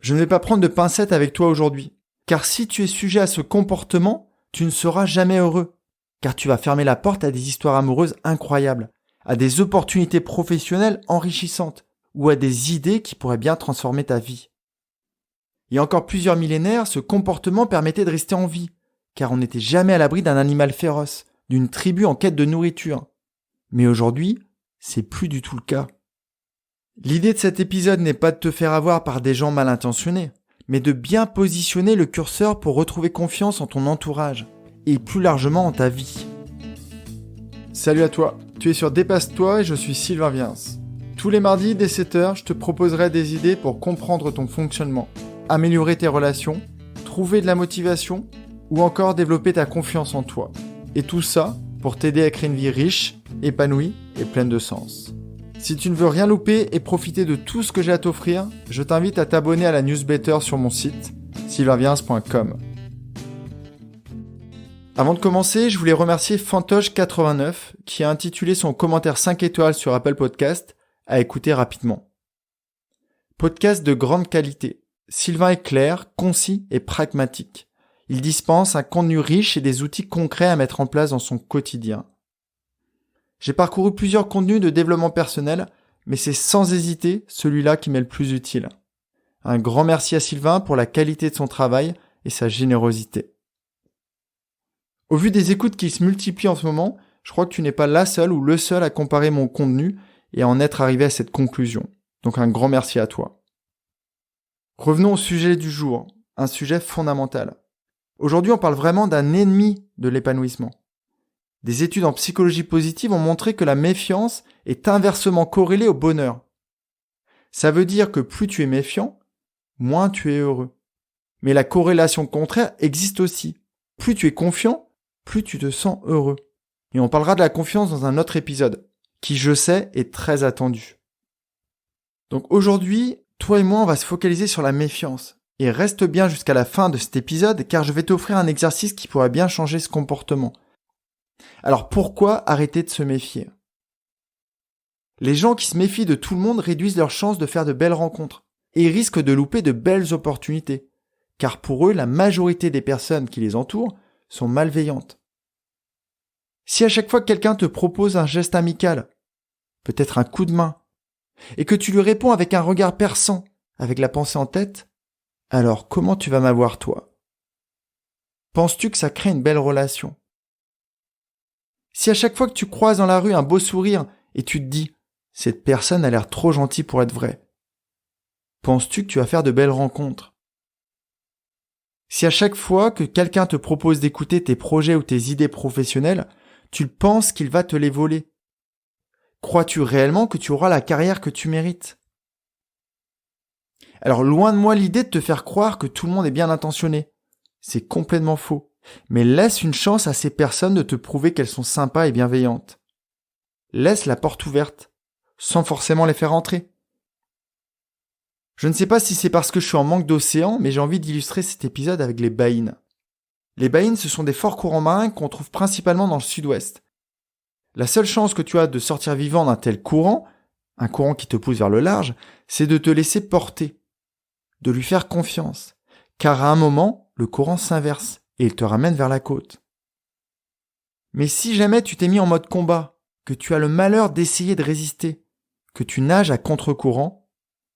Je ne vais pas prendre de pincettes avec toi aujourd'hui, car si tu es sujet à ce comportement, tu ne seras jamais heureux, car tu vas fermer la porte à des histoires amoureuses incroyables, à des opportunités professionnelles enrichissantes, ou à des idées qui pourraient bien transformer ta vie. Il y a encore plusieurs millénaires, ce comportement permettait de rester en vie, car on n'était jamais à l'abri d'un animal féroce, d'une tribu en quête de nourriture. Mais aujourd'hui, c'est plus du tout le cas. L'idée de cet épisode n'est pas de te faire avoir par des gens mal intentionnés, mais de bien positionner le curseur pour retrouver confiance en ton entourage, et plus largement en ta vie. Salut à toi, tu es sur Dépasse-toi et je suis Sylvain Viens. Tous les mardis dès 7h, je te proposerai des idées pour comprendre ton fonctionnement, améliorer tes relations, trouver de la motivation ou encore développer ta confiance en toi. Et tout ça pour t'aider à créer une vie riche, épanouie et pleine de sens. Si tu ne veux rien louper et profiter de tout ce que j'ai à t'offrir, je t'invite à t'abonner à la newsletter sur mon site, sylvainviens.com. Avant de commencer, je voulais remercier Fantoche89 qui a intitulé son commentaire 5 étoiles sur Apple Podcast à écouter rapidement. Podcast de grande qualité. Sylvain est clair, concis et pragmatique. Il dispense un contenu riche et des outils concrets à mettre en place dans son quotidien. J'ai parcouru plusieurs contenus de développement personnel, mais c'est sans hésiter celui-là qui m'est le plus utile. Un grand merci à Sylvain pour la qualité de son travail et sa générosité. Au vu des écoutes qui se multiplient en ce moment, je crois que tu n'es pas la seule ou le seul à comparer mon contenu et à en être arrivé à cette conclusion. Donc un grand merci à toi. Revenons au sujet du jour, un sujet fondamental. Aujourd'hui, on parle vraiment d'un ennemi de l'épanouissement. Des études en psychologie positive ont montré que la méfiance est inversement corrélée au bonheur. Ça veut dire que plus tu es méfiant, moins tu es heureux. Mais la corrélation contraire existe aussi. Plus tu es confiant, plus tu te sens heureux. Et on parlera de la confiance dans un autre épisode, qui je sais est très attendu. Donc aujourd'hui, toi et moi, on va se focaliser sur la méfiance. Et reste bien jusqu'à la fin de cet épisode car je vais t'offrir un exercice qui pourrait bien changer ce comportement. Alors pourquoi arrêter de se méfier ? Les gens qui se méfient de tout le monde réduisent leurs chances de faire de belles rencontres et risquent de louper de belles opportunités. Car pour eux, la majorité des personnes qui les entourent sont malveillantes. Si à chaque fois que quelqu'un te propose un geste amical, peut-être un coup de main, et que tu lui réponds avec un regard perçant, avec la pensée en tête, alors comment tu vas m'avoir toi ? Penses-tu que ça crée une belle relation ? Si à chaque fois que tu croises dans la rue un beau sourire et tu te dis « cette personne a l'air trop gentille pour être vraie », penses-tu que tu vas faire de belles rencontres ? Si à chaque fois que quelqu'un te propose d'écouter tes projets ou tes idées professionnelles, tu penses qu'il va te les voler, crois-tu réellement que tu auras la carrière que tu mérites ? Alors loin de moi l'idée de te faire croire que tout le monde est bien intentionné. C'est complètement faux. Mais laisse une chance à ces personnes de te prouver qu'elles sont sympas et bienveillantes. Laisse la porte ouverte, sans forcément les faire entrer. Je ne sais pas si c'est parce que je suis en manque d'océan, mais j'ai envie d'illustrer cet épisode avec les baïnes. Les baïnes, ce sont des forts courants marins qu'on trouve principalement dans le sud-ouest. La seule chance que tu as de sortir vivant d'un tel courant, un courant qui te pousse vers le large, c'est de te laisser porter, de lui faire confiance, car à un moment, le courant s'inverse et il te ramène vers la côte. Mais si jamais tu t'es mis en mode combat, que tu as le malheur d'essayer de résister, que tu nages à contre-courant,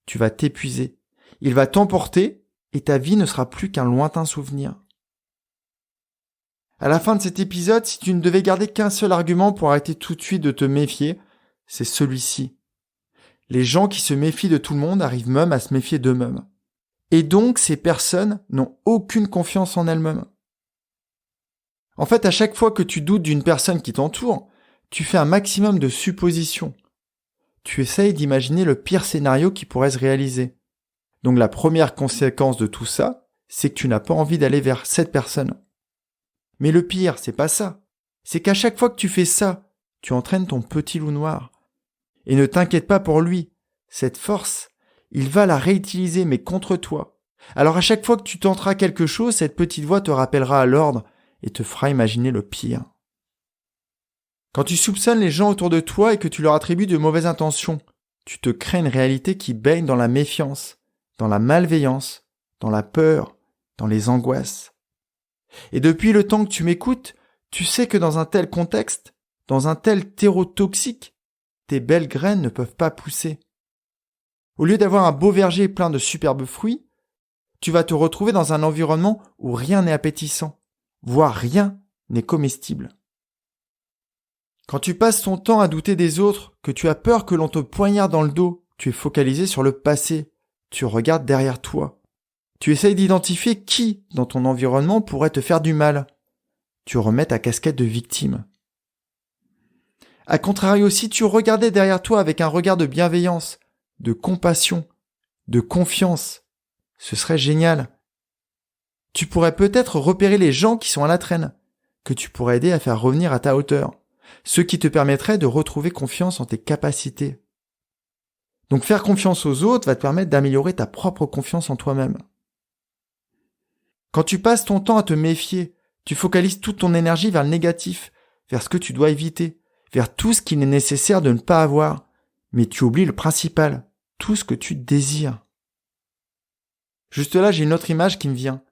tu vas t'épuiser. Il va t'emporter et ta vie ne sera plus qu'un lointain souvenir. À la fin de cet épisode, si tu ne devais garder qu'un seul argument pour arrêter tout de suite de te méfier, c'est celui-ci. Les gens qui se méfient de tout le monde arrivent même à se méfier d'eux-mêmes. Et donc, ces personnes n'ont aucune confiance en elles-mêmes. En fait, à chaque fois que tu doutes d'une personne qui t'entoure, tu fais un maximum de suppositions. Tu essayes d'imaginer le pire scénario qui pourrait se réaliser. Donc la première conséquence de tout ça, c'est que tu n'as pas envie d'aller vers cette personne. Mais le pire, c'est pas ça. C'est qu'à chaque fois que tu fais ça, tu entraînes ton petit loup noir. Et ne t'inquiète pas pour lui. Cette force, il va la réutiliser, mais contre toi. Alors à chaque fois que tu tenteras quelque chose, cette petite voix te rappellera à l'ordre et te fera imaginer le pire. Quand tu soupçonnes les gens autour de toi et que tu leur attribues de mauvaises intentions, tu te crées une réalité qui baigne dans la méfiance, dans la malveillance, dans la peur, dans les angoisses. Et depuis le temps que tu m'écoutes, tu sais que dans un tel contexte, dans un tel terreau toxique, tes belles graines ne peuvent pas pousser. Au lieu d'avoir un beau verger plein de superbes fruits, tu vas te retrouver dans un environnement où rien n'est appétissant, voire rien n'est comestible. Quand tu passes ton temps à douter des autres, que tu as peur que l'on te poignarde dans le dos, tu es focalisé sur le passé, tu regardes derrière toi. Tu essayes d'identifier qui, dans ton environnement, pourrait te faire du mal. Tu remets ta casquette de victime. A contrario, si tu regardais derrière toi avec un regard de bienveillance, de compassion, de confiance, ce serait génial. Tu pourrais peut-être repérer les gens qui sont à la traîne, que tu pourrais aider à faire revenir à ta hauteur, ce qui te permettrait de retrouver confiance en tes capacités. Donc faire confiance aux autres va te permettre d'améliorer ta propre confiance en toi-même. Quand tu passes ton temps à te méfier, tu focalises toute ton énergie vers le négatif, vers ce que tu dois éviter, vers tout ce qu'il est nécessaire de ne pas avoir, mais tu oublies le principal, tout ce que tu désires. Juste là, j'ai une autre image qui me vient.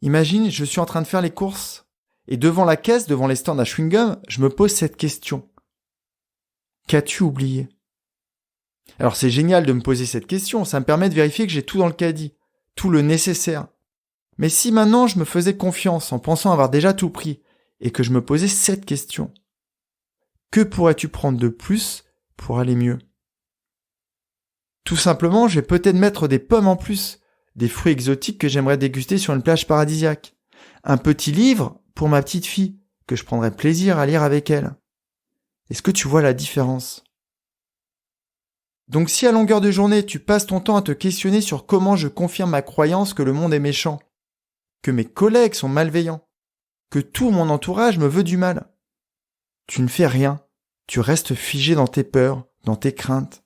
Imagine, je suis en train de faire les courses, et devant la caisse, devant les stands à chewing-gum, je me pose cette question. Qu'as-tu oublié ? Alors c'est génial de me poser cette question, ça me permet de vérifier que j'ai tout dans le caddie, tout le nécessaire. Mais si maintenant je me faisais confiance en pensant avoir déjà tout pris, et que je me posais cette question, que pourrais-tu prendre de plus pour aller mieux ? Tout simplement, je vais peut-être mettre des pommes en plus, des fruits exotiques que j'aimerais déguster sur une plage paradisiaque, un petit livre pour ma petite fille, que je prendrais plaisir à lire avec elle. Est-ce que tu vois la différence ? Donc si à longueur de journée, tu passes ton temps à te questionner sur comment je confirme ma croyance que le monde est méchant, que mes collègues sont malveillants, que tout mon entourage me veut du mal, tu ne fais rien, tu restes figé dans tes peurs, dans tes craintes.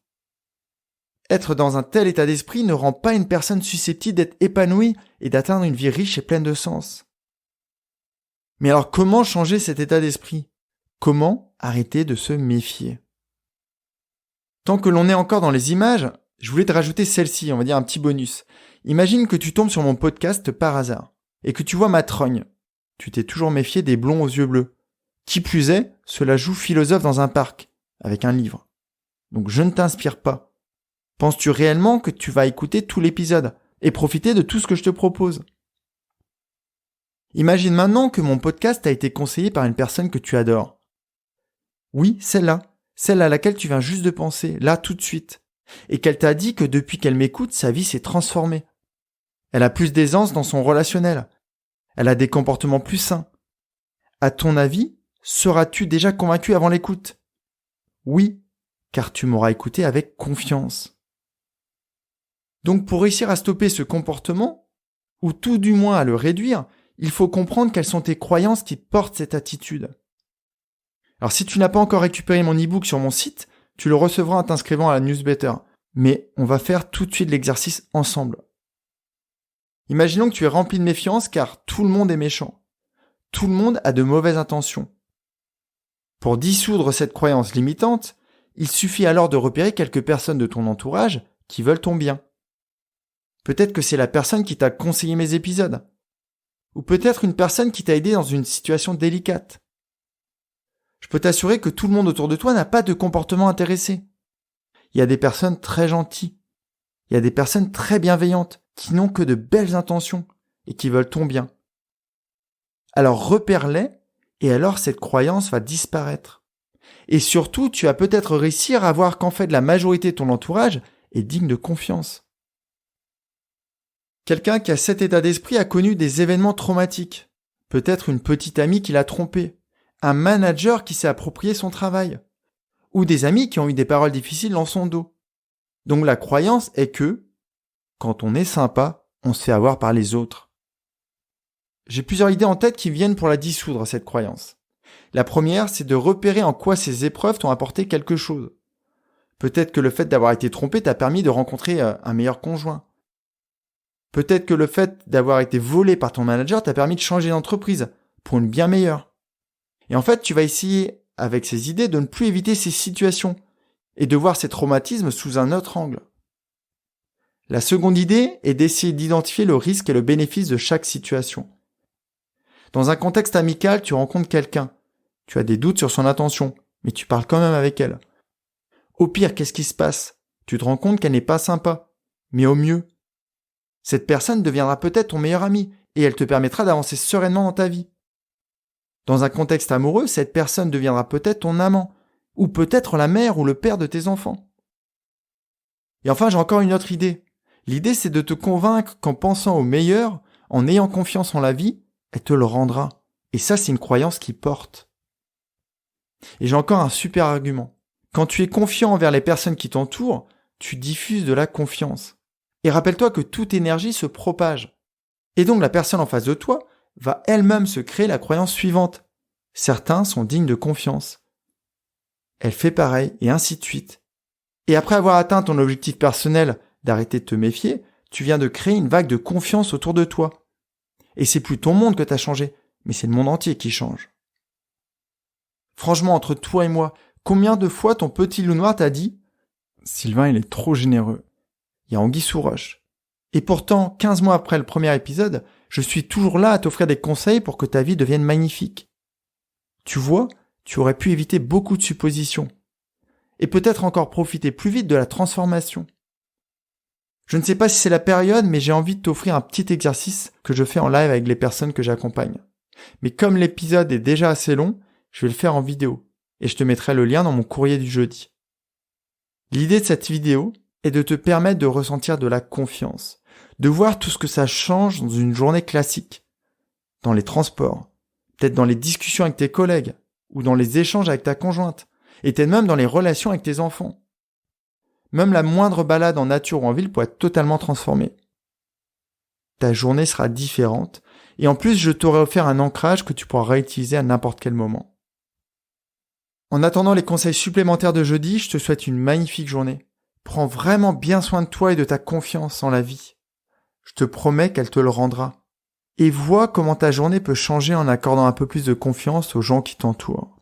Être dans un tel état d'esprit ne rend pas une personne susceptible d'être épanouie et d'atteindre une vie riche et pleine de sens. Mais alors comment changer cet état d'esprit ? Comment arrêter de se méfier ? Tant que l'on est encore dans les images, je voulais te rajouter celle-ci, on va dire un petit bonus. Imagine que tu tombes sur mon podcast par hasard et que tu vois ma trogne. Tu t'es toujours méfié des blonds aux yeux bleus. Qui plus est, cela joue philosophe dans un parc, avec un livre. Donc je ne t'inspire pas. Penses-tu réellement que tu vas écouter tout l'épisode et profiter de tout ce que je te propose ? Imagine maintenant que mon podcast a été conseillé par une personne que tu adores. Oui, celle-là, celle à laquelle tu viens juste de penser, là tout de suite, et qu'elle t'a dit que depuis qu'elle m'écoute, sa vie s'est transformée. Elle a plus d'aisance dans son relationnel. Elle a des comportements plus sains. À ton avis, seras-tu déjà convaincu avant l'écoute ? Oui, car tu m'auras écouté avec confiance. Donc pour réussir à stopper ce comportement, ou tout du moins à le réduire, il faut comprendre quelles sont tes croyances qui portent cette attitude. Alors si tu n'as pas encore récupéré mon e-book sur mon site, tu le recevras en t'inscrivant à la newsletter. Mais on va faire tout de suite l'exercice ensemble. Imaginons que tu es rempli de méfiance car tout le monde est méchant. Tout le monde a de mauvaises intentions. Pour dissoudre cette croyance limitante, il suffit alors de repérer quelques personnes de ton entourage qui veulent ton bien. Peut-être que c'est la personne qui t'a conseillé mes épisodes. Ou peut-être une personne qui t'a aidé dans une situation délicate. Je peux t'assurer que tout le monde autour de toi n'a pas de comportement intéressé. Il y a des personnes très gentilles. Il y a des personnes très bienveillantes qui n'ont que de belles intentions et qui veulent ton bien. Alors repère-les et alors cette croyance va disparaître. Et surtout, tu vas peut-être réussir à voir qu'en fait la majorité de ton entourage est digne de confiance. Quelqu'un qui a cet état d'esprit a connu des événements traumatiques. Peut-être une petite amie qui l'a trompé, un manager qui s'est approprié son travail, ou des amis qui ont eu des paroles difficiles dans son dos. Donc la croyance est que, quand on est sympa, on se fait avoir par les autres. J'ai plusieurs idées en tête qui viennent pour la dissoudre, cette croyance. La première, c'est de repérer en quoi ces épreuves t'ont apporté quelque chose. Peut-être que le fait d'avoir été trompé t'a permis de rencontrer un meilleur conjoint. Peut-être que le fait d'avoir été volé par ton manager t'a permis de changer d'entreprise pour une bien meilleure. Et en fait, tu vas essayer, avec ces idées, de ne plus éviter ces situations et de voir ces traumatismes sous un autre angle. La seconde idée est d'essayer d'identifier le risque et le bénéfice de chaque situation. Dans un contexte amical, tu rencontres quelqu'un. Tu as des doutes sur son intention, mais tu parles quand même avec elle. Au pire, qu'est-ce qui se passe? Tu te rends compte qu'elle n'est pas sympa. Mais au mieux, cette personne deviendra peut-être ton meilleur ami et elle te permettra d'avancer sereinement dans ta vie. Dans un contexte amoureux, cette personne deviendra peut-être ton amant, ou peut-être la mère ou le père de tes enfants. Et enfin, j'ai encore une autre idée. L'idée, c'est de te convaincre qu'en pensant au meilleur, en ayant confiance en la vie, elle te le rendra. Et ça, c'est une croyance qui porte. Et j'ai encore un super argument. Quand tu es confiant envers les personnes qui t'entourent, tu diffuses de la confiance. Et rappelle-toi que toute énergie se propage. Et donc la personne en face de toi va elle-même se créer la croyance suivante. Certains sont dignes de confiance. Elle fait pareil, et ainsi de suite. Et après avoir atteint ton objectif personnel d'arrêter de te méfier, tu viens de créer une vague de confiance autour de toi. Et c'est plus ton monde que t'as changé, mais c'est le monde entier qui change. Franchement, entre toi et moi, combien de fois ton petit loup noir t'a dit « Sylvain, il est trop généreux. Il y a anguille sous roche. » Et pourtant, 15 mois après le premier épisode, je suis toujours là à t'offrir des conseils pour que ta vie devienne magnifique. Tu vois, tu aurais pu éviter beaucoup de suppositions. Et peut-être encore profiter plus vite de la transformation. Je ne sais pas si c'est la période, mais j'ai envie de t'offrir un petit exercice que je fais en live avec les personnes que j'accompagne. Mais comme l'épisode est déjà assez long, je vais le faire en vidéo. Et je te mettrai le lien dans mon courrier du jeudi. L'idée de cette vidéo est de te permettre de ressentir de la confiance, de voir tout ce que ça change dans une journée classique, dans les transports, peut-être dans les discussions avec tes collègues, ou dans les échanges avec ta conjointe, et peut-être même dans les relations avec tes enfants. Même la moindre balade en nature ou en ville pourrait être totalement transformée. Ta journée sera différente, et en plus je t'aurai offert un ancrage que tu pourras réutiliser à n'importe quel moment. En attendant les conseils supplémentaires de jeudi, je te souhaite une magnifique journée. Prends vraiment bien soin de toi et de ta confiance en la vie. Je te promets qu'elle te le rendra. Et vois comment ta journée peut changer en accordant un peu plus de confiance aux gens qui t'entourent.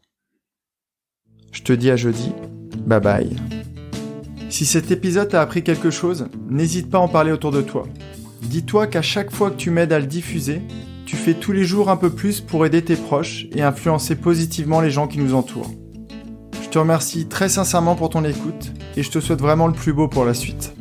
Je te dis à jeudi. Bye bye. Si cet épisode t'a appris quelque chose, n'hésite pas à en parler autour de toi. Dis-toi qu'à chaque fois que tu m'aides à le diffuser, tu fais tous les jours un peu plus pour aider tes proches et influencer positivement les gens qui nous entourent. Je te remercie très sincèrement pour ton écoute et je te souhaite vraiment le plus beau pour la suite.